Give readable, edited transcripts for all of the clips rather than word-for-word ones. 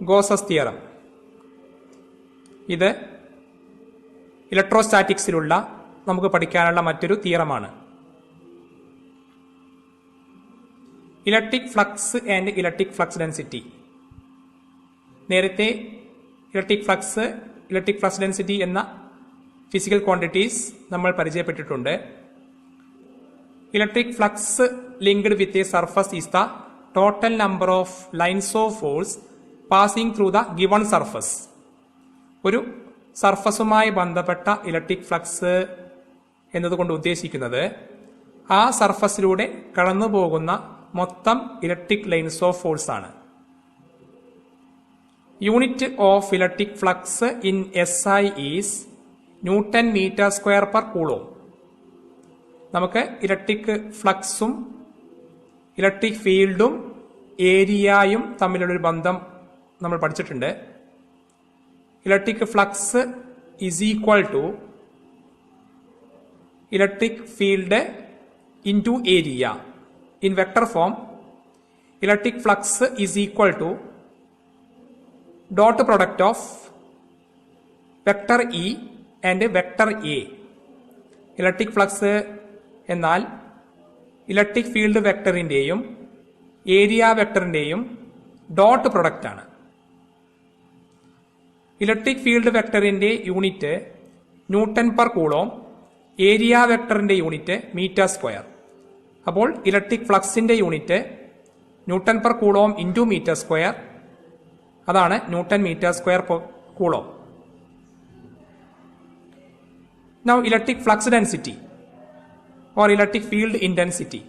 Gauss's theorem. ഇത് ഇലക്ട്രോസ്റ്റാറ്റിക്സിലുള്ള നമുക്ക് പഠിക്കാനുള്ള മറ്റൊരു തിയറമാണ്. Electric flux and electric flux density. നേരത്തെ ഇലക്ട്രിക് ഫ്ലക്സ് ഡെൻസിറ്റി എന്ന ഫിസിക്കൽ ക്വാണ്ടിറ്റീസ് നമ്മൾ പരിചയപ്പെട്ടിട്ടുണ്ട്. Electric flux linked with a surface is the total number of lines of force passing through the given surface. ഒരു സർഫസുമായി ബന്ധപ്പെട്ട ഇലക്ട്രിക് ഫ്ലക്സ് എന്നതുകൊണ്ട് ഉദ്ദേശിക്കുന്നത് ആ സർഫസിലൂടെ കടന്നു പോകുന്ന മൊത്തം ഇലക്ട്രിക് ലൈൻസ് ഓഫ് ഫോഴ്സ് ആണ്. Unit of electric flux in SI is newton metre square per coulomb. നമുക്ക് ഇലക്ട്രിക് ഫ്ലക്സും ഇലക്ട്രിക് ഫീൽഡും ഏരിയയും തമ്മിലുള്ളൊരു ബന്ധം നമ്മൾ പഠിച്ചിട്ടുണ്ട്. Electric flux is equal to electric field into area. In vector form, electric flux is equal to dot product of vector E and vector A. Electric flux എന്നാൽ electric field വെക്ടറിന്റെയും area വെക്ടറിന്റെയും dot product ആണ്. Electric field വെക്ടറിന്റെ unit newton per coulomb, area വെക്ടറിന്റെ unit metre square. അപ്പോൾ electric ഫ്ലക്സിന്റെ unit newton per coulomb into metre square, അതാണ് newton metre square per coulomb. Now electric flux density or electric field intensity.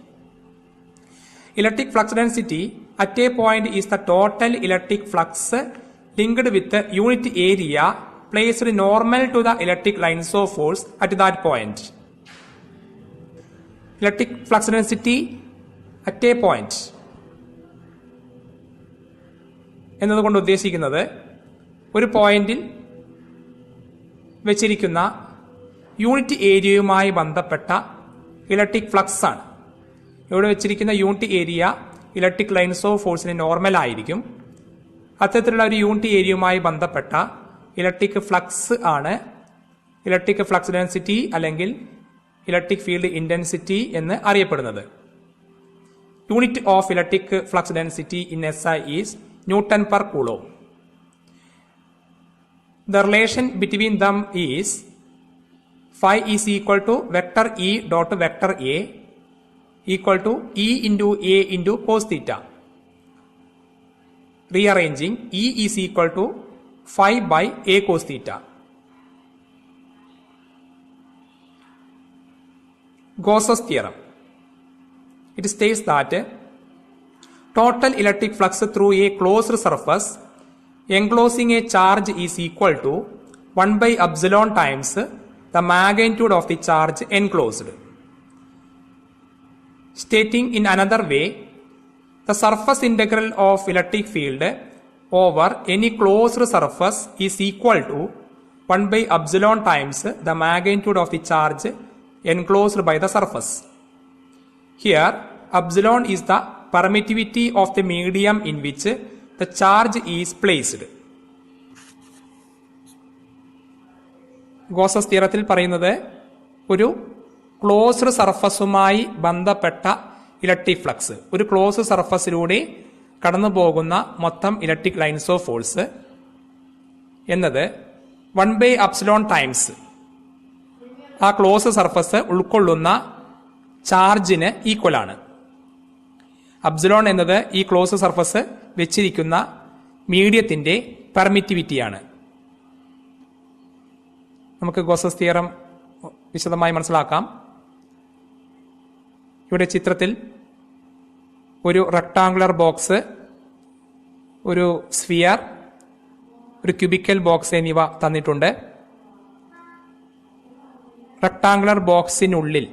Electric flux density at a point is the total electric flux linked with the unit area placed normal to the electric lines of force at that point. Electric flux density at a point എന്നതുകൊണ്ട് ഉദ്ദേശിക്കുന്നത് ഒരു പോയിന്റിൽ വെച്ചിരിക്കുന്ന unit ഏരിയയുമായി ബന്ധപ്പെട്ട electric flux ആണ്. ഇവിടെ വെച്ചിരിക്കുന്ന unit area electric lines of ഫോഴ്സിന് നോർമൽ ആയിരിക്കും. അത്തരത്തിലുള്ള ഒരു യൂണിറ്റ് ഏരിയയുമായി ബന്ധപ്പെട്ട ഇലക്ട്രിക് ഫ്ലക്സ് ആണ് ഇലക്ട്രിക് ഫ്ലക്സ് ഡെൻസിറ്റി അല്ലെങ്കിൽ ഇലക്ട്രിക് ഫീൽഡ് ഇന്റൻസിറ്റി എന്ന് അറിയപ്പെടുന്നത്. Unit of electric flux density in SI is newton per coulomb. The relation between them is phi is equal to vector E dot vector A equal to E into A into cos theta. Rearranging, E is equal to phi by A cos theta. Gauss's theorem. It states that total electric flux through a closed surface enclosing a charge is equal to 1 by epsilon times the magnitude of the charge enclosed. Stating in another way, the surface integral of electric field over any closed surface is equal to 1 by epsilon times the magnitude of the charge enclosed by the surface. Here, epsilon is the permittivity of the medium in which the charge is placed. Gauss's തിയറത്തിൽ പറയുന്നത് ഒരു closed സർഫസുമായി ബന്ധപ്പെട്ട electric flux, ഒരു closed സർഫസിലൂടെ കടന്നു പോകുന്ന മൊത്തം ഇലക്ട്രിക് ലൈൻസ് ഓഫ് ഫോഴ്സ് എന്നത് 1 by എപ്സിലോൺ ടൈംസ് ആ ക്ലോസ്ഡ് സർഫസ് ഉൾക്കൊള്ളുന്ന ചാർജിന് ഈക്വൽ ആണ്. എപ്സിലോൺ എന്നത് ഈ ക്ലോസ്ഡ് സർഫസ് വെച്ചിരിക്കുന്ന മീഡിയത്തിന്റെ പെർമിറ്റിവിറ്റിയാണ്. നമുക്ക് ഗോസസ് തിയറം വിശദമായി മനസ്സിലാക്കാം. ഇവിടെ ചിത്രത്തിൽ ഒരു റെക്ടാങ്കുലർ ബോക്സ്, ഒരു സ്ഫിയർ, ഒരു ക്യൂബിക്കൽ ബോക്സ് എന്നിവ തന്നിട്ടുണ്ട്. റെക്ടാങ്കുലർ ബോക്സിനുള്ളിൽ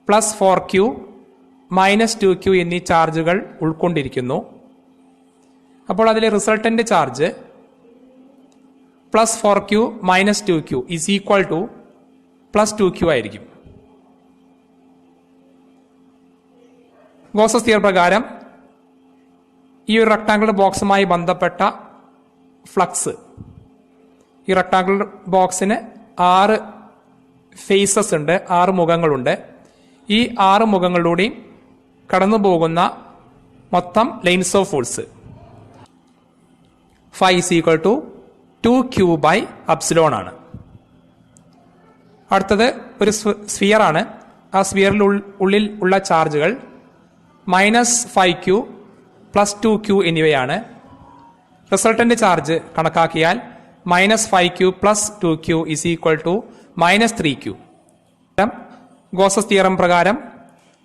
+4Q -2Q എന്നീ ചാർജുകൾ ഉൾക്കൊണ്ടിരിക്കുന്നു. അപ്പോൾ അതിലെ resultant charge +4Q -2Q is equal to +2Q ആയിരിക്കും. ഗോസസ് തിയറം പ്രകാരം ഈ ഒരു റെക്ടാങ്കുലർ ബോക്സുമായി ബന്ധപ്പെട്ട ഫ്ലക്സ്, ഈ റെക്ടാങ്കുലർ ബോക്സിന് 6 ഫേസസ് ഉണ്ട്, 6 മുഖങ്ങളുണ്ട്. ഈ 6 മുഖങ്ങളിലൂടെയും കടന്നു പോകുന്ന മൊത്തം lines of force phi is equal to 2q by epsilon ആണ്. അടുത്തത് ഒരു സ്ഫിയർ ആണ്. ആ സ്ഫിയറിൽ ഉള്ളിൽ ഉള്ള ചാർജുകൾ -5q + 2q എന്നിവയാണ്. റിസൾട്ടന്റ് ചാർജ് കണക്കാക്കിയാൽ -5q + 2q is equal to -3q. Gauss's theorem പ്രകാരം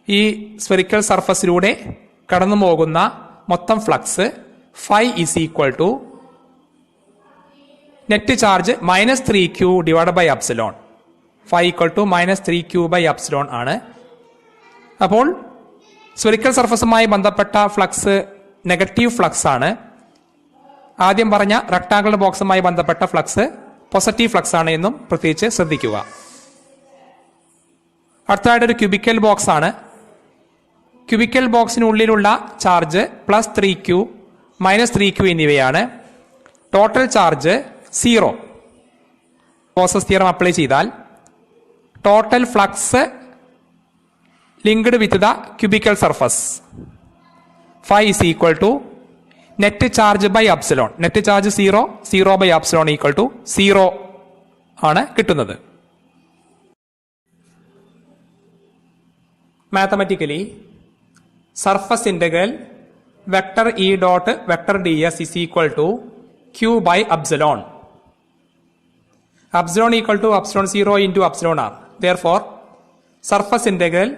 ഈ സ്ഫെറിക്കൽ സർഫസിലൂടെ കടന്നു പോകുന്ന മൊത്തം flux phi is equal to net charge -3q / epsilon. phi equal to -3q / epsilon ആണ്. അപ്പോൾ സ്ഫെറിക്കൽ സർഫസുമായി ബന്ധപ്പെട്ട ഫ്ലക്സ് നെഗറ്റീവ് ഫ്ലക്സ് ആണ്. ആദ്യം പറഞ്ഞ റെക്ടാങ്കുലർ ബോക്സുമായി ബന്ധപ്പെട്ട ഫ്ലക്സ് പോസിറ്റീവ് ഫ്ലക്സ് ആണ് എന്നും പ്രത്യേകിച്ച് ശ്രദ്ധിക്കുക. അടുത്തതായിട്ട് ഒരു ക്യൂബിക്കൽ ബോക്സ് ആണ്. ക്യൂബിക്കൽ ബോക്സിനുള്ളിലുള്ള ചാർജ് +3q -3q എന്നിവയാണ്. Total charge 0. Gauss's theorem apply ചെയ്താൽ total flux linked with the cubical surface phi is equal to net charge by epsilon. Net charge 0 by epsilon equal to 0 ആണ് കിട്ടുന്നത്. Mathematically surface integral vector E dot vector D S is equal to q by epsilon. Epsilon equal to epsilon 0 into epsilon r. Therefore, surface integral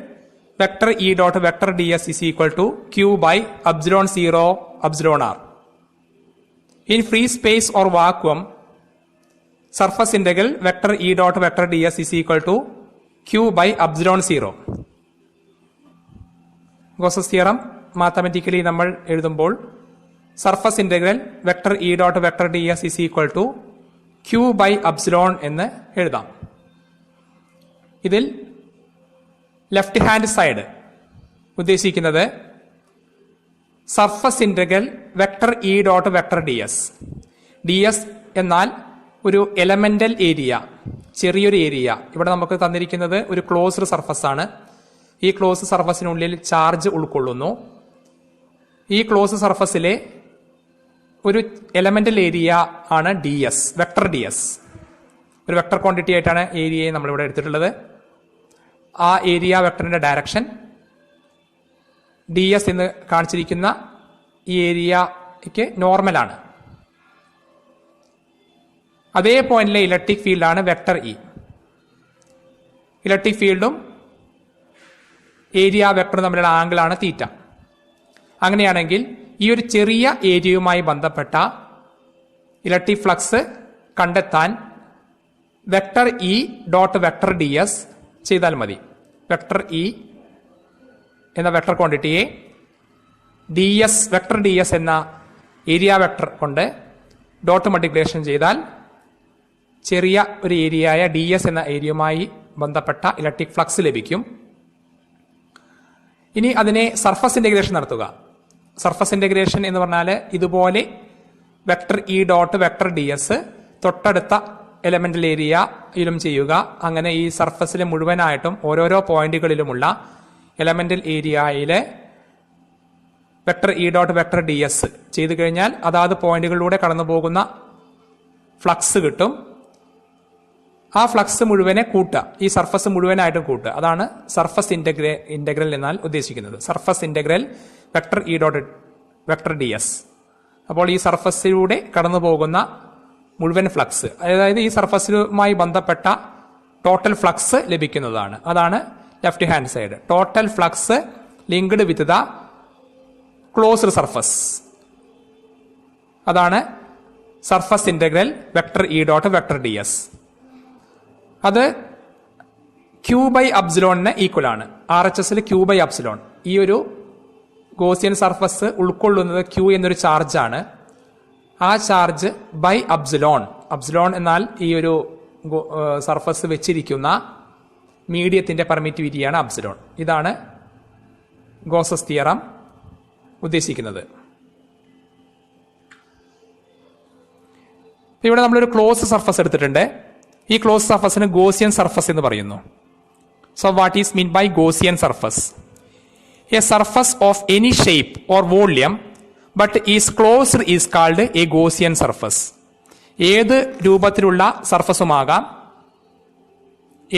vector E dot vector ds is equal to q by epsilon 0 epsilon r. In free space or vacuum, surface integral vector E dot vector ds is equal to q by epsilon 0. Gauss's theorem mathematically നമ്മൾ എഴുതുമ്പോൾ surface integral vector E dot vector D S is equal to q by epsilon എന്ന് എഴുതാം. ഇതിൽ left hand side ഉദ്ദേശിക്കുന്നത് surface integral vector E dot vector D S. D S എന്നാൽ ഒരു elemental area, ചെറിയൊരു area. ഇവിടെ നമുക്ക് തന്നിരിക്കുന്നത് ഒരു ക്ലോസ്ഡ് സർഫസ് ആണ്. ഈ ക്ലോസ് സർഫസിനുള്ളിൽ ചാർജ് ഉൾക്കൊള്ളുന്നു. ഈ ക്ലോസ് സർഫസിലെ ഒരു എലമെന്റൽ ഏരിയ ആണ് D S, vector D S. ഒരു വെക്ടർ ക്വാണ്ടിറ്റി ആയിട്ടാണ് ഏരിയയെ നമ്മളിവിടെ എടുത്തിട്ടുള്ളത്. ആ ഏരിയ വെക്ടറിന്റെ ഡയറക്ഷൻ ഡി എസ് എന്ന് കാണിച്ചിരിക്കുന്ന ഈ ഏരിയയ്ക്ക് നോർമലാണ്. അതേ പോയിന്റിലെ ഇലക്ട്രിക് ഫീൽഡാണ് വെക്ടർ ഇ. ഇലക്ട്രിക് ഫീൽഡും ഏരിയ വെക്ടറും തമ്മിലുള്ള ആംഗിളാണ് തീറ്റ. അങ്ങനെയാണെങ്കിൽ ഈ ഒരു ചെറിയ ഏരിയയുമായി ബന്ധപ്പെട്ട ഇലക്ട്രിക് ഫ്ലക്സ് കണ്ടെത്താൻ vector E dot vector D S ചെയ്താൽ മതി. വെക്ടർ ഇ എന്ന വെക്ടർ ക്വാണ്ടിറ്റിയെ D S vector D S എന്ന ഏരിയ വെക്ടർ കൊണ്ട് ഡോട്ട് മൾട്ടിപ്ലിക്കേഷൻ ചെയ്താൽ ചെറിയ ഒരു ഏരിയയായ ഡി എസ് എന്ന ഏരിയയുമായി ബന്ധപ്പെട്ട ഇലക്ട്രിക് ഫ്ലക്സ് ലഭിക്കും. ഇനി അതിനെ സർഫസ് ഇന്റഗ്രേഷൻ നടത്തുക. സർഫസ് ഇന്റഗ്രേഷൻ എന്ന് പറഞ്ഞാൽ ഇതുപോലെ vector E dot vector D S തൊട്ടടുത്ത എലമെന്റൽ ഏരിയയിലും ചെയ്യുക. അങ്ങനെ ഈ സർഫസിലെ മുഴുവനായിട്ടും ഓരോരോ പോയിന്റുകളിലുമുള്ള എലമെന്റൽ ഏരിയയിലെ vector E dot vector D S ചെയ്തു കഴിഞ്ഞാൽ അതാത് പോയിന്റുകളിലൂടെ കടന്നു പോകുന്ന ഫ്ലക്സ് കിട്ടും. ആ ഫ്ലക്സ് മുഴുവനെ കൂട്ടുക, ഈ സർഫസ് മുഴുവനായിട്ടും കൂട്ടുക. അതാണ് സർഫസ് ഇന്റഗ്രൽ എന്നാൽ ഉദ്ദേശിക്കുന്നത്. Surface integral vector E dot vector D S. അപ്പോൾ ഈ സർഫസിലൂടെ കടന്നു പോകുന്ന മുഴുവൻ ഫ്ലക്സ്, അതായത് ഈ സർഫസുമായി ബന്ധപ്പെട്ട ടോട്ടൽ ഫ്ലക്സ് ലഭിക്കുന്നതാണ്. അതാണ് left hand side. Total flux linked with the closed surface. അതാണ് surface integral vector E dot vector D S. അത് q ബൈ എപ്സിലോണിന് ഈക്വൽ ആണ്. ആർ എച്ച് എസിൽ q ബൈ എപ്സിലോൺ. ഈ ഒരു ഗോസിയൻ സർഫസ് ഉൾക്കൊള്ളുന്നത് q എന്നൊരു ചാർജാണ്. ആ ചാർജ് ബൈ എപ്സിലോൺ. എപ്സിലോൺ എന്നാൽ ഈ ഒരു സർഫസ് വെച്ചിരിക്കുന്ന മീഡിയത്തിന്റെ പെർമിറ്റിവിറ്റിയാണ് എപ്സിലോൺ. ഇതാണ് ഗോസസ് തിയറം ഉദ്ദേശിക്കുന്നത്. ഇവിടെ നമ്മളൊരു ക്ലോസ് സർഫസ് എടുത്തിട്ടുണ്ട്. ഈ ക്ലോസ് സർഫസിന് ഗോസിയൻ സർഫസ് എന്ന് പറയുന്നു. So what is mean by Gaussian surface? A surface of any shape or volume but is closed is called a Gaussian surface. ഏത് രൂപത്തിലുള്ള സർഫസുമാകാം,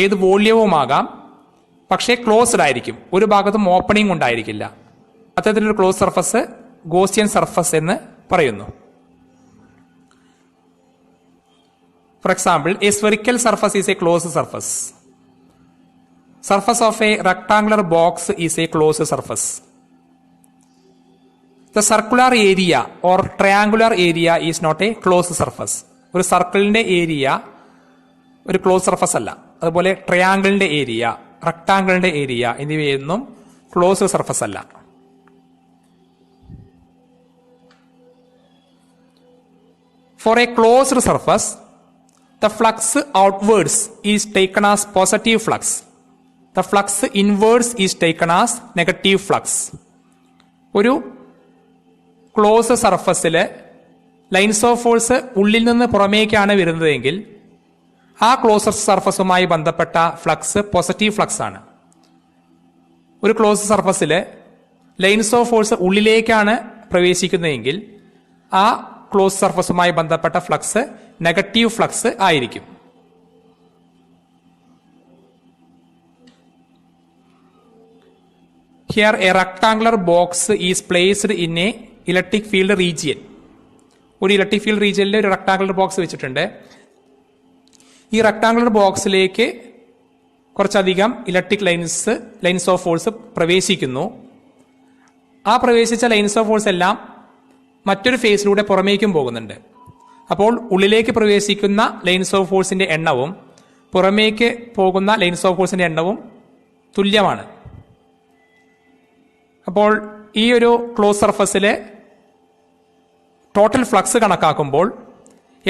ഏത് വോള്യവുമാകാം, പക്ഷേ ക്ലോസ്ഡ് ആയിരിക്കും, ഒരു ഭാഗത്തും ഓപ്പണിംഗ് ഉണ്ടായിരിക്കില്ല. അത്തരത്തിലൊരു ക്ലോസ് സർഫസ് ഗോസിയൻ സർഫസ് എന്ന് പറയുന്നു. For example, a spherical surface is a closed surface. Surface of a rectangular box is a closed surface. The circular area or triangular area is not a closed surface. ഒരു സർക്കിളിന്റെ area ഒരു close surface അല്ല. അതുപോലെ ട്രയാങ്കിളിന്റെ area, റെക്ടാങ്കിളിന്റെ area എന്നിവയൊന്നും closed surface അല്ല. For a closed surface, the flux outwards is taken as positive flux. The flux inwards is taken as negative flux. ഒരു close സർഫസില് lines of force ഉള്ളിൽ നിന്ന് പുറമേക്കാണ് വരുന്നതെങ്കിൽ ആ ക്ലോസ് സർഫസുമായി ബന്ധപ്പെട്ട ഫ്ലക്സ് പോസിറ്റീവ് ഫ്ലക്സ് ആണ്. ഒരു close സർഫസില് lines of force ഉള്ളിലേക്കാണ് പ്രവേശിക്കുന്നതെങ്കിൽ ആ close സർഫസുമായി ബന്ധപ്പെട്ട ഫ്ലക്സ് നെഗറ്റീവ് ഫ്ലക്സ് ആയിരിക്കും. Here A rectangular box is placed in A electric field region. ഒരു ഇലക്ട്രിക് ഫീൽഡ് റീജിയനിൽ ഒരു റെക്ടാങ്കുലർ ബോക്സ് വെച്ചിട്ടുണ്ട്. ഈ റെക്ടാങ്കുലർ ബോക്സിലേക്ക് കുറച്ചധികം ഇലക്ട്രിക് ലൈൻസ് ഓഫ് ഫോഴ്സ് പ്രവേശിക്കുന്നു. ആ പ്രവേശിച്ച ലൈൻസ് ഓഫ് ഫോഴ്സ് എല്ലാം മറ്റൊരു ഫേസിലൂടെ പുറമേക്കും പോകുന്നുണ്ട്. അപ്പോൾ ഉള്ളിലേക്ക് പ്രവേശിക്കുന്ന ലൈൻസ് ഓഫ് ഫോഴ്സിന്റെ എണ്ണവും പുറമേക്ക് പോകുന്ന ലൈൻസ് ഓഫ് ഫോഴ്സിന്റെ എണ്ണവും തുല്യമാണ്. അപ്പോൾ ഈ ഒരു ക്ലോസ് സർഫസിലെ ടോട്ടൽ ഫ്ലക്സ് കണക്കാക്കുമ്പോൾ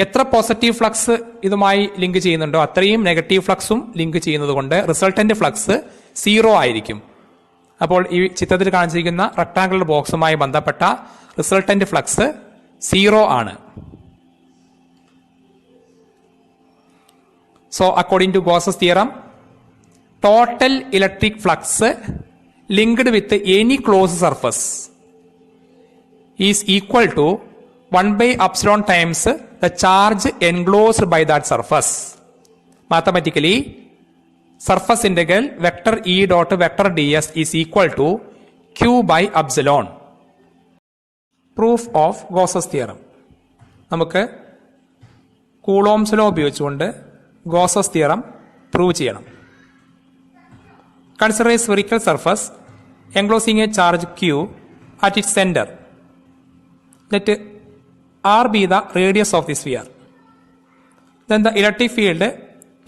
എത്ര പോസിറ്റീവ് ഫ്ലക്സ് ഇതുമായി ലിങ്ക് ചെയ്യുന്നുണ്ടോ അത്രയും നെഗറ്റീവ് ഫ്ലക്സും ലിങ്ക് ചെയ്യുന്നത് കൊണ്ട് റിസൾട്ടന്റ് ഫ്ലക്സ് 0 ആയിരിക്കും. അപ്പോൾ ഈ ചിത്രത്തിൽ കാണിച്ചിരിക്കുന്ന റെക്ടാങ്കുലർ ബോക്സുമായി ബന്ധപ്പെട്ട റിസൾട്ടന്റ് ഫ്ലക്സ് 0 ആണ്. So according to Gauss's theorem, total electric flux linked with any closed surface is equal to 1 by epsilon times the charge enclosed by that surface. Mathematically, surface integral vector E dot vector ds is equal to q by epsilon. Proof of Gauss's theorem. നമുക്ക് coulombs law ഉപയോഗിച്ചുകൊണ്ട് Gauss's theorem prove ചെയ്യണം. Consider a spherical surface enclosing a charge q at its center. Let r be the radius of the sphere. Then the electric field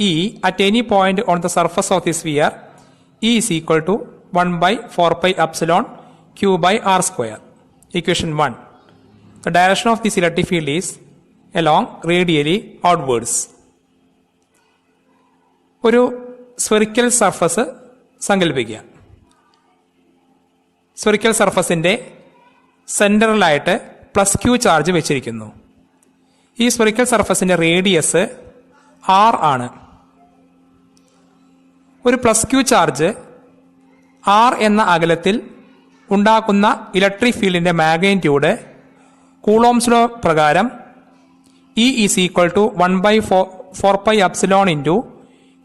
E at any point on the surface of the sphere E is equal to 1 by 4 pi epsilon q by r square. Equation 1. The direction of this electric field is along radially outwards. ഒരു spherical surface സങ്കല്പിക്കുക. Spherical സർഫസിന്റെ സെന്ററിലായിട്ട് +q charge വെച്ചിരിക്കുന്നു. ഈ spherical സർഫസിന്റെ radius r ആണ്. ഒരു +q charge r എന്ന അകലത്തിൽ ഉണ്ടാക്കുന്ന electric ഫീൽഡിന്റെ മാഗ്നിറ്റ്യൂഡ് കൂളോംസ് ലോ പ്രകാരം E is equal to 1 by 4 pi epsilon into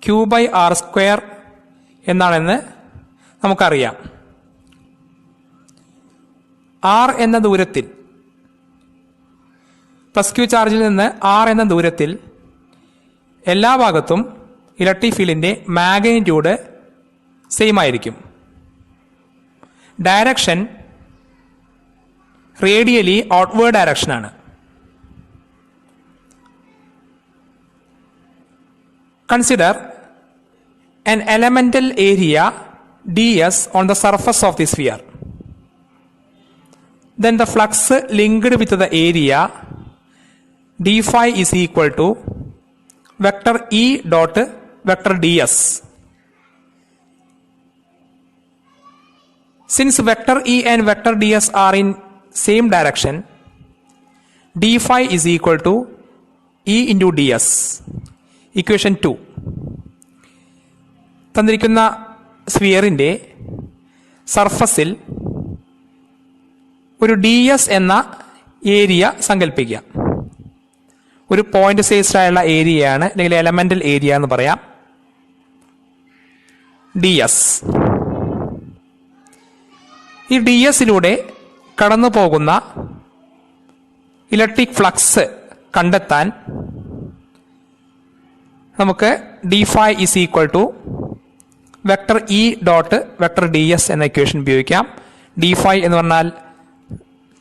q by r square എന്നാണെന്ന് നമുക്കറിയാം. r എന്ന ദൂരത്തിൽ +q ചാർജിൽ നിന്ന് r എന്ന ദൂരത്തിൽ എല്ലാ ഭാഗത്തും ഇലക്ട്രിക് ഫീൽഡിന്റെ മാഗ്നിറ്റ്യൂഡ് സെയിം ആയിരിക്കും. ഡയറക്ഷൻ റേഡിയലി ഔട്ട്വേർഡ് ഡയറക്ഷൻ ആണ്. Consider an elemental area ds on the surface of the sphere. Then the flux linked with the area d phi is equal to vector E dot vector ds. Since vector E and vector ds are in same direction, d phi is equal to E into D S. Equation 2. തന്നിരിക്കുന്ന സ്ഫിയറിൻ്റെ സർഫസിൽ ഒരു D S എന്ന area സങ്കല്പിക്കുക. ഒരു point sized ആയുള്ള ഏരിയയാണ്, അല്ലെങ്കിൽ elemental area എന്ന് പറയാം. D S. ഈ ഡി എസിലൂടെ കടന്നു പോകുന്ന ഇലക്ട്രിക് ഫ്ലക്സ് കണ്ടെത്താൻ നമുക്ക് D phi is equal to vector E dot vector D S എന്ന ഇക്വേഷൻ ഉപയോഗിക്കാം. ഡി ഫൈ എന്ന് പറഞ്ഞാൽ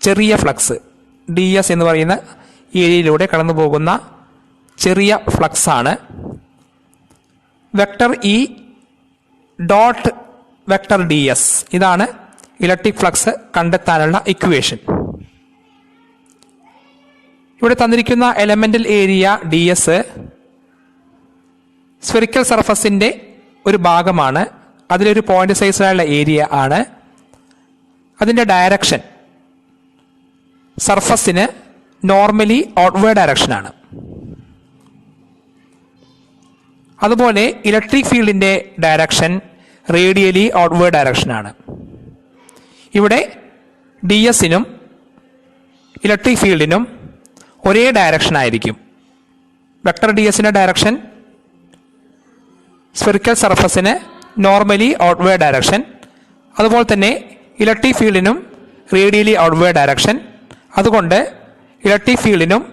ചെറിയ ഫ്ലക്സ്, ഡി എസ് എന്ന് പറയുന്ന ഏരിയയിലൂടെ കടന്നു പോകുന്ന ചെറിയ ഫ്ലക്സ് ആണ്. Vector E dot vector D S, ഇതാണ് ഇലക്ട്രിക് ഫ്ലക്സ് കണ്ടെത്താനുള്ള ഇക്വേഷൻ. ഇവിടെ തന്നിരിക്കുന്ന elemental area D S spherical സർഫസിന്റെ ഒരു ഭാഗമാണ്. അതിലൊരു പോയിന്റ് സൈസിലുള്ള ഏരിയ ആണ്. അതിന്റെ ഡയറക്ഷൻ സർഫസിന് നോർമലി ഔട്ട്വേർഡ് ഡയറക്ഷനാണ്. അതുപോലെ ഇലക്ട്രിക് ഫീൽഡിന്റെ ഡയറക്ഷൻ റേഡിയലി ഔട്ട്വേർഡ് ഡയറക്ഷനാണ്. ഇവിടെ ഡി എസിനും ഇലക്ട്രിക് ഫീൽഡിനും ഒരേ ഡയറക്ഷൻ ആയിരിക്കും. വെക്ടർ ഡി എസിന്റെ ഡയറക്ഷൻ സ്ഫെറിക്കൽ സർഫസിന് നോർമലി ഔട്ട്വേർഡ് ഡയറക്ഷൻ, അതുപോലെ തന്നെ ഇലക്ട്രിക് ഫീൽഡിനും റേഡിയലി ഔട്ട്വേർഡ് ഡയറക്ഷൻ. അതുകൊണ്ട് ഇലക്ട്രിക് ഫീൽഡിനും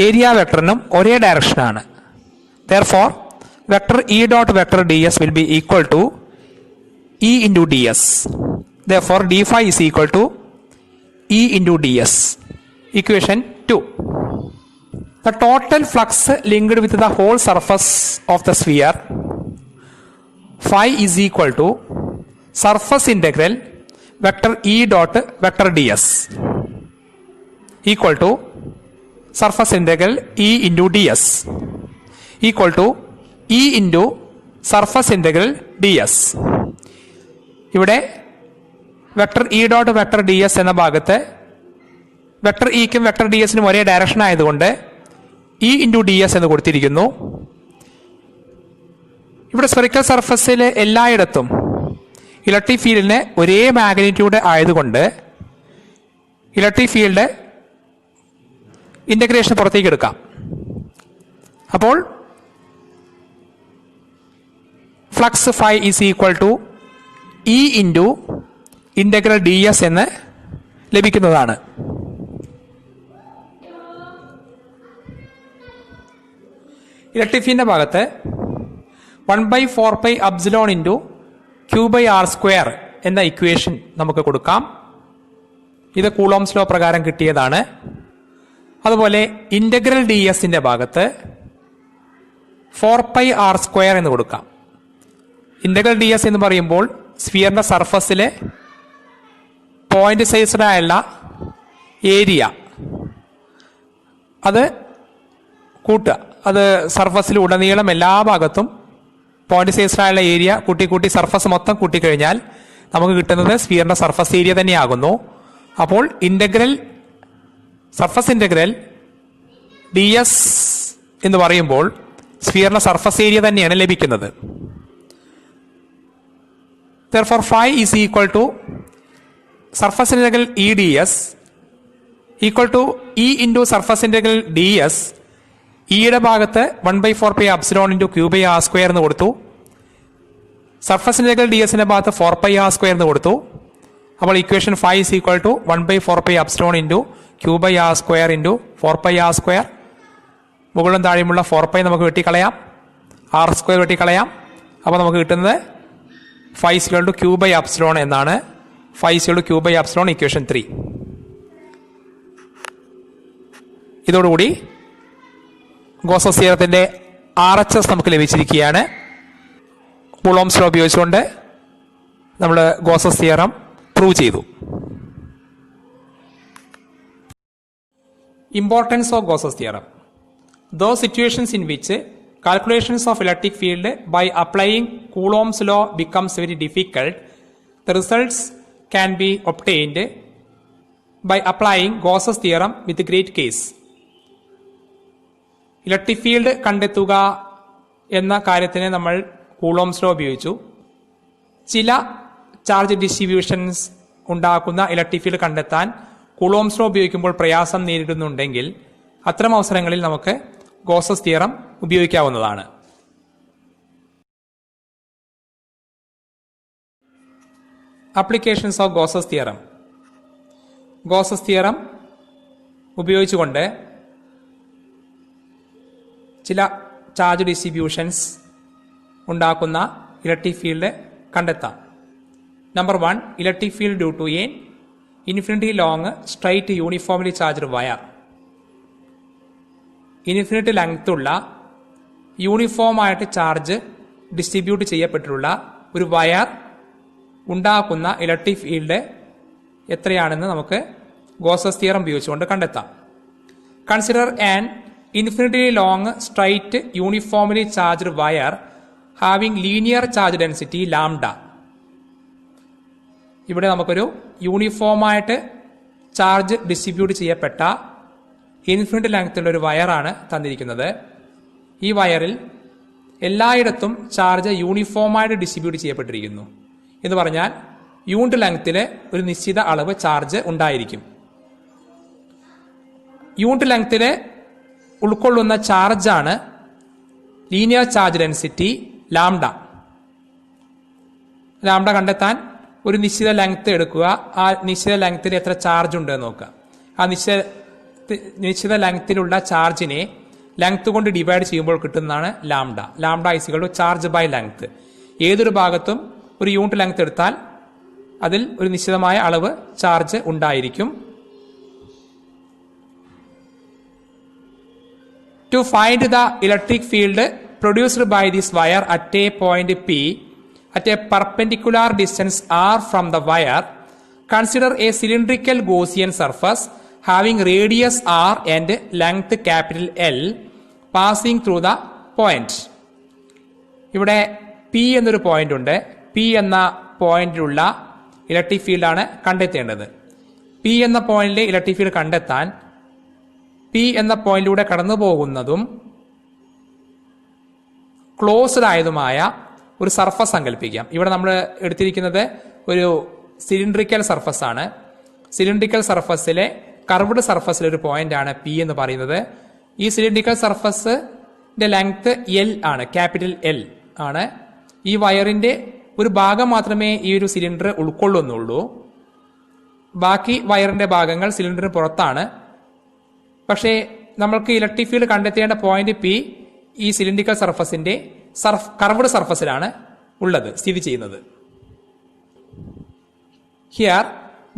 ഏരിയ വെക്ടറിനും ഒരേ ഡയറക്ഷനാണ്. Therefore, vector E dot vector ds will be equal to E into ds. Therefore, d phi is equal to E into ds. Equation 2. The total flux linked with the whole surface of the sphere phi is equal to surface integral vector E dot vector ds equal to surface integral E into ds equal to E into surface integral ds. ഇവിടെ vector E dot vector D S എന്ന ഭാഗത്ത് vector ഇക്കും vector D എസിനും ഒരേ direction ആയതുകൊണ്ട് E into D S എന്ന് കൊടുത്തിരിക്കുന്നു. ഇവിടെ spherical സർഫസിൽ എല്ലായിടത്തും ഇലക്ട്രിക് ഫീൽഡിന് ഒരേ മാഗ്നിറ്റ്യൂഡ് ആയതുകൊണ്ട് ഇലക്ട്രിക് ഫീൽഡ് ഇന്റഗ്രേഷൻ പുറത്തേക്ക് എടുക്കാം. അപ്പോൾ flux phi is equal to E into integral D S എന്ന് ലഭിക്കുന്നതാണ്. ഇലക്ട്രിക് ഫീൽഡിന്റെ ഭാഗത്ത് 1/4π അബ്സിലോൺ ഇൻറ്റു Q/r² എന്ന ഇക്വേഷൻ നമുക്ക് കൊടുക്കാം. ഇത് കൂളോംസ് ലോ പ്രകാരം കിട്ടിയതാണ്. അതുപോലെ ഇന്റഗ്രൽ ഡി എസിന്റെ ഭാഗത്ത് 4πr² എന്ന് കൊടുക്കാം. ഇന്റഗ്രൽ ഡി എസ് എന്ന് പറയുമ്പോൾ സ്ഫിയറിന്റെ സർഫസിലെ പോയിന്റ് സൈസ്ഡ് ആയുള്ള ഏരിയ അത് കൂട്ടുക. അത് സർഫസിൽ ഉടനീളം എല്ലാ ഭാഗത്തും പോയിന്റ് സൈസ്ഡ് ആയുള്ള ഏരിയ കൂട്ടി സർഫസ് മൊത്തം കൂട്ടിക്കഴിഞ്ഞാൽ നമുക്ക് കിട്ടുന്നത് സ്ഫിയറിന്റെ സർഫസ് ഏരിയ തന്നെയാകുന്നു. അപ്പോൾ സർഫസ് ഇന്റഗ്രൽ ഡി എസ് എന്ന് പറയുമ്പോൾ സ്ഫിയറിന്റെ സർഫസ് ഏരിയ തന്നെയാണ് ലഭിക്കുന്നത്. Therefore, phi is equal to surface integral E ds equal to E into surface integral ds. ഇയുടെ ഭാഗത്ത് 1/4π അപ്സിലോൺ ഇൻറ്റു Q/r² എന്ന് കൊടുത്തു. സർഫസ് ഇന്റഗ്രൽ ഡി എസിന്റെ ഭാഗത്ത് 4πr² എന്ന് കൊടുത്തു. അപ്പോൾ equation phi is equal to 1/4π epsilon into Q/r² into 4πr². മുകളിലും താഴെയുമുള്ള 4π നമുക്ക് വെട്ടിക്കളയാം, r² വെട്ടിക്കളയാം. അപ്പോൾ നമുക്ക് കിട്ടുന്നത് phi is equal to Q/ε എന്നാണ്. Phi is equal to Q/ε equation 3. ഇതോടുകൂടി ഗോസസ് തിയറത്തിന്റെ RHS നമുക്ക് ലഭിച്ചിരിക്കുകയാണ്. കൂളോംസ് ലോ ഉപയോഗിച്ചുകൊണ്ട് നമ്മൾ ഗോസസ് തിയറം പ്രൂവ് ചെയ്തു. Importance of Gauss's theorem. Those situations in which calculations of electric field by applying Coulomb's law becomes very difficult, the results can be obtained by applying Gauss's theorem with great case. Electric field കണ്ടെത്തുക എന്ന കാര്യത്തിന് നമ്മൾ Coulomb's law ഉപയോഗിച്ചു. ചില charge distributions ഉണ്ടാക്കുന്ന electric field കണ്ടെത്താൻ Coulomb's law ഉപയോഗിക്കുമ്പോൾ പ്രയാസം നേരിടുന്നുണ്ടെങ്കിൽ അത്തരം അവസരങ്ങളിൽ നമുക്ക് ഗോസസ് തിയറം ഉപയോഗിക്കാവുന്നതാണ്. Applications of Gauss's theorem. Gauss's theorem ഉപയോഗിച്ചുകൊണ്ട് ചില ചാർജ് ഡിസ്ട്രിബ്യൂഷൻസ് ഉണ്ടാക്കുന്ന ഇലക്ട്രിക് ഫീൽഡ് കണ്ടെത്താം. Number 1, electric field due to a infinity long straight uniformly charged wire. Infinity length ഉള്ള യൂണിഫോം ആയിട്ട് ചാർജ് ഡിസ്ട്രിബ്യൂട്ട് ചെയ്യപ്പെട്ടിട്ടുള്ള ഒരു വയർ ഉണ്ടാക്കുന്ന ഇലക്ട്രിക് ഫീൽഡ് എത്രയാണെന്ന് നമുക്ക് ഗോസസ് തിയറം ഉപയോഗിച്ചുകൊണ്ട് കണ്ടെത്താം. Consider an infinity long straight uniformly charged wire having linear charge density lambda. ഇവിടെ നമുക്കൊരു യൂണിഫോമായിട്ട് ചാർജ് ഡിസ്ട്രിബ്യൂട്ട് ചെയ്യപ്പെട്ട ഇൻഫിനിറ്റ് ലെങ്ത്തുള്ള ഒരു വയറാണ് തന്നിരിക്കുന്നത്. ഈ വയറിൽ എല്ലായിടത്തും ചാർജ് യൂണിഫോമായിട്ട് ഡിസ്ട്രിബ്യൂട്ട് ചെയ്യപ്പെട്ടിരിക്കുന്നു എന്ന് പറഞ്ഞാൽ യൂണിറ്റ് ലെങ്ത്തിൽ ഒരു നിശ്ചിത അളവ് ചാർജ് ഉണ്ടായിരിക്കും. യൂണിറ്റ് ലെങ്ത്തിൽ ഉൾക്കൊള്ളുന്ന ചാർജാണ് linear charge density lambda. Lambda കണ്ടെത്താൻ ഒരു നിശ്ചിത ലെങ്ത് എടുക്കുക. ആ നിശ്ചിത ലെങ്ത്തിൽ എത്ര ചാർജ് ഉണ്ട് എന്ന് നോക്കുക. ആ നിശ്ചിത ലെങ്ത്തിലുള്ള ചാർജിനെ ലെങ്ത് കൊണ്ട് ഡിവൈഡ് ചെയ്യുമ്പോൾ കിട്ടുന്നതാണ് lambda. Lambda is equal to charge by length. ഏതൊരു ഭാഗത്തും ഒരു യൂണിറ്റ് ലെങ്ത് എടുത്താൽ അതിൽ ഒരു നിശ്ചിതമായ അളവ് ചാർജ് ഉണ്ടായിരിക്കും. To find the electric field produced by this wire at a point P at a perpendicular distance r from the wire, consider a cylindrical Gaussian surface having radius r and length capital L passing through the point. ഇവിടെ P എന്നൊരു point ഉണ്ട്. P എന്ന പോയിന്റിലുള്ള electric ഫീൽഡാണ് കണ്ടെത്തേണ്ടത്. P എന്ന പോയിന്റിലെ electric field കണ്ടെത്താൻ P എന്ന പോയിന്റിലൂടെ കടന്നു പോകുന്നതും ക്ലോസ്ഡ് ആയതുമായ ഒരു സർഫസ് സങ്കല്പിക്കാം. ഇവിടെ നമ്മൾ എടുത്തിരിക്കുന്നത് ഒരു സിലിണ്ടറിക്കൽ സർഫസ് ആണ്. സിലിണ്ടറിക്കൽ സർഫസിലെ കർവ്ഡ് സർഫസിലെ ഒരു പോയിന്റ് ആണ് P എന്ന് പറയുന്നത്. ഈ സിലിണ്ടറിക്കൽ സർഫസിന്റെ ലെങ്ത് L ആണ്, ക്യാപിറ്റൽ L ആണ്. ഈ വയറിന്റെ ഒരു ഭാഗം മാത്രമേ ഈ ഒരു സിലിണ്ടർ ഉൾക്കൊള്ളുന്നുള്ളൂ. ബാക്കി വയറിന്റെ ഭാഗങ്ങൾ സിലിണ്ടറിന് പുറത്താണ്. പക്ഷേ നമ്മൾക്ക് ഇലക്ട്രിക് ഫീൽഡ് കണ്ടെത്തേണ്ട പോയിന്റ് P ഈ സിലിണ്ടറിക്കൽ സർഫസിന്റെ കർവ്ഡ് സർഫസിലാണ് ഉള്ളത്, സ്ഥിതി ചെയ്യുന്നത്. Here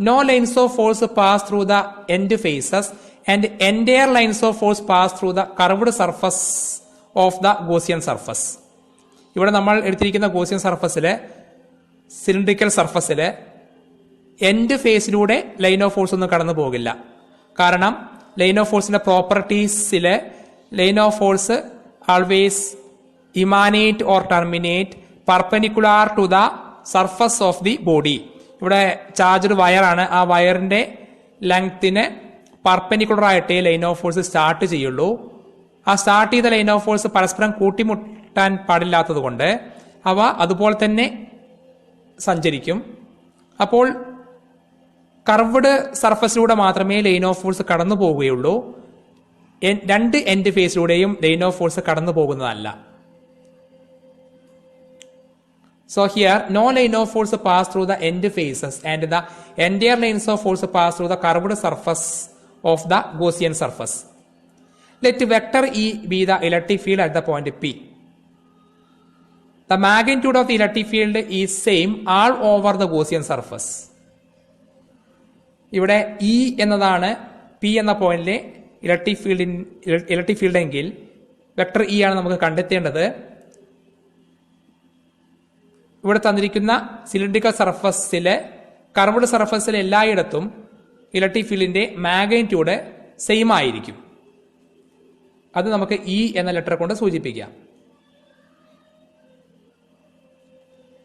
no lines of force pass through the end faces and entire lines of force pass through the curved surface of the Gaussian surface. ഇവിടെ നമ്മൾ എടുത്തിരിക്കുന്ന ഗോസിയൻ സർഫസിലെ സിലിണ്ടറിക്കൽ സർഫസിലെ എൻഡ് ഫേസിലൂടെ ലൈൻ ഓഫ് ഫോഴ്സ് ഒന്നും കടന്നു പോകില്ല. കാരണം ലൈൻ ഓഫ് ഫോഴ്സിന്റെ പ്രോപ്പർട്ടീസിലെ line of force always emanate or terminate perpendicular to the surface of the body. ഇവിടെ ചാർജ്ഡ് വയറാണ്. ആ വയറിന്റെ ലെങ്ത്തിന് പെർപെൻഡിക്കുലർ ആയിട്ടേ ലൈൻ ഓഫ് ഫോഴ്സ് സ്റ്റാർട്ട് ചെയ്യുള്ളൂ. ആ സ്റ്റാർട്ട് ചെയ്ത ലൈൻ ഓഫ് ഫോഴ്സ് പരസ്പരം കൂട്ടിമുട്ടാൻ പാടില്ലാത്തത് കൊണ്ട് അവ അതുപോലെ തന്നെ സഞ്ചരിക്കും. അപ്പോൾ കർവ്ഡ് സർഫസിലൂടെ മാത്രമേ ലൈൻ ഓഫ് ഫോഴ്സ് കടന്നു പോവുകയുള്ളൂ. രണ്ട് എൻഡ് ഫേസിലൂടെയും ലൈൻ ഓഫ് ഫോഴ്സ് കടന്നു പോകുന്നതല്ല. So here no line of force pass through the end faces and the entire lines of force pass through the curved surface of the Gaussian surface. Let vector E be the electric field at the point P. The magnitude of the electric field is same all over the Gaussian surface. ഇവിടെ E എന്നതാണ് P എന്ന പോയിന്റിലെ electric field എങ്കിൽ vector E ആണ് നമുക്ക് കണ്ടെത്തേണ്ടത്. ഇവിടെ തന്നിരിക്കുന്ന സിലിണ്ടറിക്കൽ സർഫസിലെ കർവ്ഡ് സർഫസിലെ എല്ലായിടത്തും ഇലക്ട്രിക് ഫീൽഡിന്റെ മാഗ്നിറ്റ്യൂഡ് സെയിം ആയിരിക്കും. അത് നമുക്ക് E എന്ന ലെറ്റർ കൊണ്ട് സൂചിപ്പിക്കാം.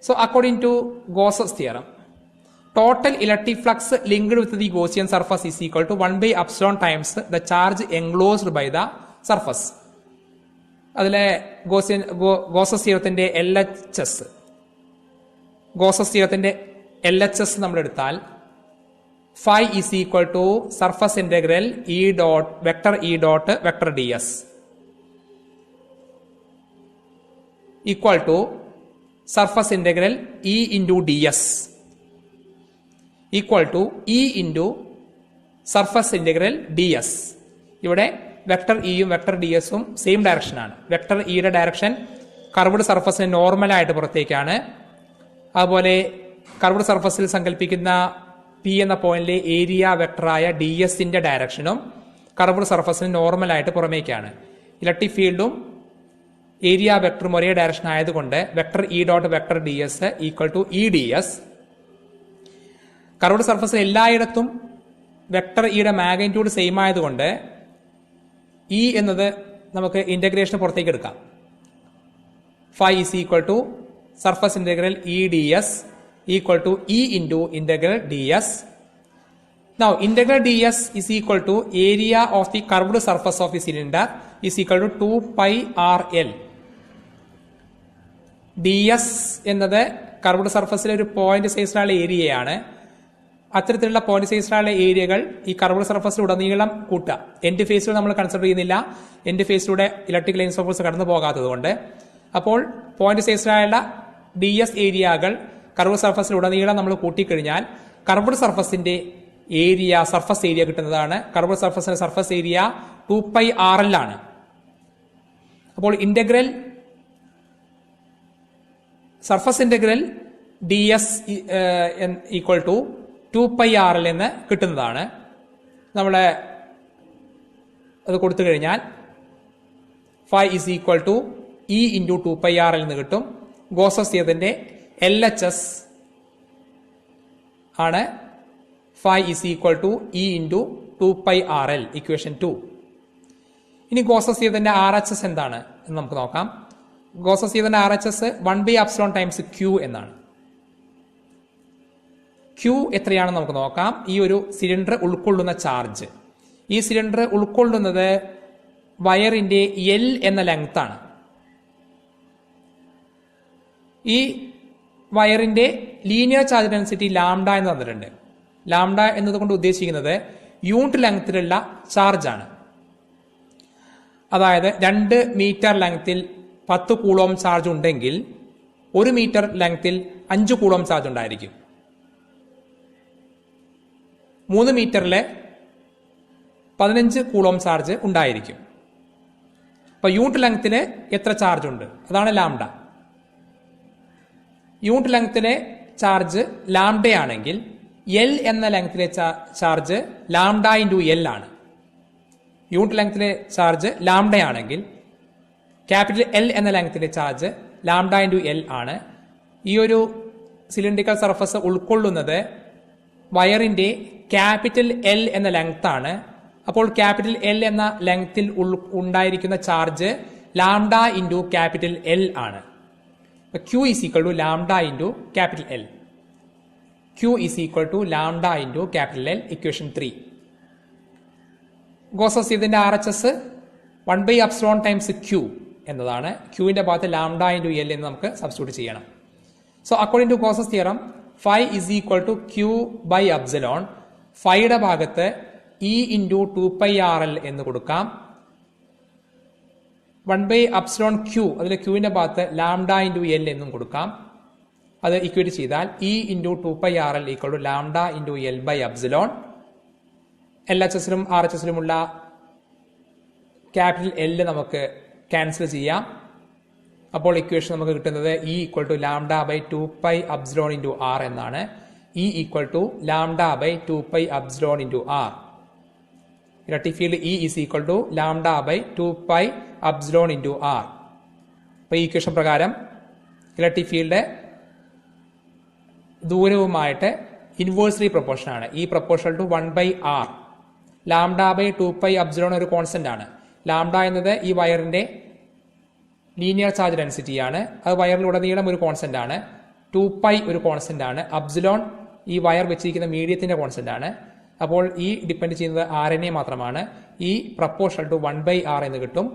So according to Gauss's theorem, total electric flux linked with the Gaussian surface is equal to 1 by epsilon times the charge enclosed by the surface. അതിലെ Gauss's തിയറത്തിന്റെ LHS നമ്മൾ എടുത്താൽ phi is equal to surface integral vector ds equal to surface integral E into ds equal to E into surface integral ds. ഇവിടെ vector ഇയും vector ഡിഎസും same direction ആണ്. Vector ഇയുടെ direction curved സർഫസിന് നോർമലായിട്ട് പുറത്തേക്കാണ്. അതുപോലെ curved സർഫസിൽ സങ്കല്പിക്കുന്ന P എന്ന പോയിന്റിലെ area വെക്ടറായ D എസിന്റെ ഡയറക്ഷനും കർവ്ഡ് സർഫസിന് നോർമലായിട്ട് പുറമേക്കാണ്. ഇലക്ട്രിക് ഫീൽഡും ഏരിയ വെക്ടറും ഒരേ ഡയറക്ഷൻ ആയതുകൊണ്ട് vector E dot vector D S equal to E D S. Curved സർഫസിൽ എല്ലായിടത്തും വെക്ടർ ഇയുടെ മാഗ്നിറ്റ്യൂഡ് സെയിം ആയതുകൊണ്ട് ഇ എന്നത് നമുക്ക് ഇന്റഗ്രേഷൻ പുറത്തേക്ക് എടുക്കാം. phi is equal to surface integral E ds equal to E into integral ds. Now integral ds is equal to area of the curved surface of the cylinder is equal to 2 pi RL. ds എന്നത് curved സർഫസിലെ ഒരു point സൈസിലുള്ള ഏരിയയാണ്. അത്തരത്തിലുള്ള point സൈസിലുള്ള ഏരിയകൾ ഈ curved സർഫസിലുടനീളം കൂട്ടുക. End ഫേസിലൂടെ നമ്മൾ കൺസിഡർ ചെയ്യുന്നില്ല, എൻഡ് ഫേസിലൂടെ ഇലക്ട്രിക് ലൈൻസ് ഓഫ് ഫോഴ്സ് കടന്നു പോകാത്തത് കൊണ്ട്. അപ്പോൾ പോയിന്റ് സൈസിലുള്ള DS ഏരിയകൾ കർവ്ഡ് സർഫസിലുടനീളം നമ്മൾ കൂട്ടിക്കഴിഞ്ഞാൽ കർവ്ഡ് സർഫസിന്റെ ഏരിയ സർഫസ് ഏരിയ കിട്ടുന്നതാണ്. കർവ്ഡ് സർഫസിന്റെ സർഫസ് ഏരിയ 2 pi RL ആണ്. അപ്പോൾ surface integral DS equal to 2 pi RL എന്ന് കിട്ടുന്നതാണ്. നമ്മളെ അത് കൊടുത്തു കഴിഞ്ഞാൽ phi is equal to E into 2 pi RL എന്ന് കിട്ടും. ഗോസസ് തിയറത്തിന്റെ LHS ആണ് phi is equal to E into 2 pi RL, equation 2. ഇനി ഗോസസ് തിയറത്തിന്റെ RHS എന്താണ് എന്ന് നമുക്ക് നോക്കാം. ഗോസസ് തിയറത്തിന്റെ RHS 1/epsilon times Q എന്നാണ്. Q എത്രയാണെന്ന് നമുക്ക് നോക്കാം. ഈ ഒരു സിലിണ്ടർ ഉൾക്കൊള്ളുന്ന ചാർജ്, ഈ സിലിണ്ടർ ഉൾക്കൊള്ളുന്നത് വയറിന്റെ L എന്ന ലെങ്ത് ആണ്. ഈ വയറിന്റെ ലീനിയർ ചാർജ് ഡെൻസിറ്റി ലാംഡ എന്ന് തന്നിട്ടുണ്ട്. ലാംഡ എന്നതുകൊണ്ട് ഉദ്ദേശിക്കുന്നത് യൂണിറ്റ് ലെങ്ത്തിലുള്ള ചാർജ് ആണ്. അതായത് 2 മീറ്റർ ലെങ്ത്തിൽ 10 കൂളോം ചാർജ് ഉണ്ടെങ്കിൽ 1 മീറ്റർ ലെങ്ത്തിൽ 5 കൂളോം ചാർജ് ഉണ്ടായിരിക്കും. 3 മീറ്ററിലെ 15 കൂളോം ചാർജ് ഉണ്ടായിരിക്കും. അപ്പൊ യൂണിറ്റ് ലെങ്ത്തിന് എത്ര ചാർജ് ഉണ്ട്, അതാണ് ലാംഡ. യൂണിറ്റ് ലെങ്ത്തിലെ ചാർജ് ലാംഡയാണെങ്കിൽ L എന്ന ലെങ്ത്തിലെ ചാർജ് ലാംഡ ഇൻറ്റു L ആണ്. യൂണിറ്റ് ലെങ്ത്തിലെ ചാർജ് ലാംഡയാണെങ്കിൽ ക്യാപിറ്റൽ L എന്ന ലെങ്ത്തിലെ ചാർജ് ലാംഡ ഇൻറ്റു L ആണ്. ഈ ഒരു സിലിണ്ടറിക്കൽ സർഫസ് ഉൾക്കൊള്ളുന്നത് വയറിന്റെ ക്യാപിറ്റൽ L എന്ന ലെങ്ത് ആണ്. അപ്പോൾ ക്യാപിറ്റൽ L എന്ന ലെങ്ത്തിൽ ഉണ്ടായിരിക്കുന്ന charge lambda into capital L ആണ്. Q is equal to lambda into capital L. Q is equal to lambda into capital L, equation 3. Gauss's ഇതിന്റെ RHS 1/epsilon times Q എന്നതാണ്. Qന്റെ ഭാഗത്ത് ലാംഡ ഇൻറ്റു L എന്ന് നമുക്ക് substitute ചെയ്യണം. So according to Gauss's theorem phi is equal to Q by epsilon. ഫൈയുടെ ഭാഗത്ത് E into 2 pi RL എന്ന് കൊടുക്കാം. 1/epsilon Q, അതിൽ Qന്റെ ഭാഗത്ത് ലാംഡ ഇൻറ്റു L എന്നും കൊടുക്കാം. അത് ഇക്വേറ്റ് ചെയ്താൽ E into 2 pi RL equal to lambda into L by epsilon. LHSലും RHSലുമുള്ള ക്യാപിറ്റൽ L നമുക്ക് ക്യാൻസൽ ചെയ്യാം. അപ്പോൾ ഇക്വേഷൻ നമുക്ക് കിട്ടുന്നത് E equal to lambda by 2 pi epsilon into R എന്നാണ്. E equal to lambda by 2 pi epsilon into R. Electric field E is equal to lambda by 2 pi epsilon into R. അപ്പോൾ ഈ equation പ്രകാരം electric field ദൂരവുമായിട്ട് inversely proportion ആണ്. ഈ proportional to 1/R. Lambda by 2 pi epsilon ഒരു constant ആണ്. Lambda എന്നത് ഈ വയറിന്റെ ലീനിയർ ചാർജ് ഡെൻസിറ്റി ആണ്. അത് വയറിലുടനീളം ഒരു കോൺസ്റ്റന്റ് ആണ്. 2 pi ഒരു കോൺസ്റ്റന്റ് ആണ്. എപ്സിലോൺ ഈ വയർ വെച്ചിരിക്കുന്ന മീഡിയത്തിന്റെ കോൺസ്റ്റന്റ് ആണ്. അപ്പോൾ ഈ ഡിപ്പെൻഡ് ചെയ്യുന്നത് RNA മാത്രമാണ്. ഈ പ്രപ്പോർഷണൽ ടു 1/R എന്ന് കിട്ടും.